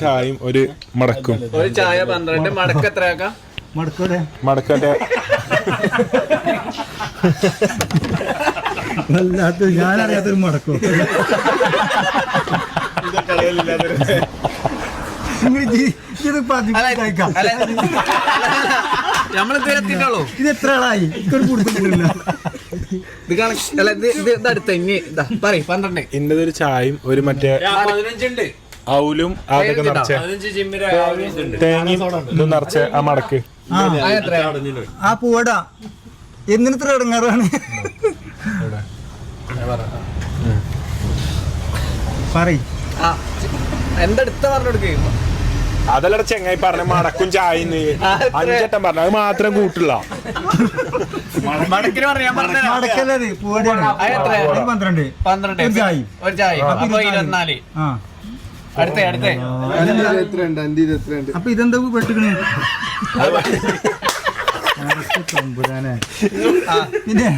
ചായയും ഒരു മടക്കും. ഒരു ചായ 12. മടക്ക് എത്രയാക്കാം? മടക്കട്ടെ ഞാനറിയാത്തൊരു മടക്കോ. നമ്മളിതുവരെത്തിട്ടുള്ളൂ. ഇത് എത്ര ആളായി കൊടുത്തിട്ടില്ല. ഇത് അടുത്ത ഇനി പറ 12. ഇന്നതൊരു ചായയും ഒരു മറ്റേ 15 ഔലും അതൊക്കെ നിറച്ച തേങ്ങയും ഇതും നിറച്ച ആ മടക്ക്. ആ പൂവടാ എന്നിത്ര ഇടങ്ങാറാണ്. പറയ് എന്തെടുത്ത പറഞ്ഞെടുക്ക. അതല്ല ചെങ്ങായി പറഞ്ഞ മടക്കും ചായന്ന് 5 വട്ടം പറഞ്ഞു. അത് മാത്രം കൂട്ടില്ല. മടക്കിന് പറയാൻ മടക്കല്ലത് പൂവടാണ്. 12 ഒരു ചായ അപ്പൊ 24. അടുത്ത അപ്പൊ ഇതെന്താ പെട്ടിക്കണേ? പിന്നെ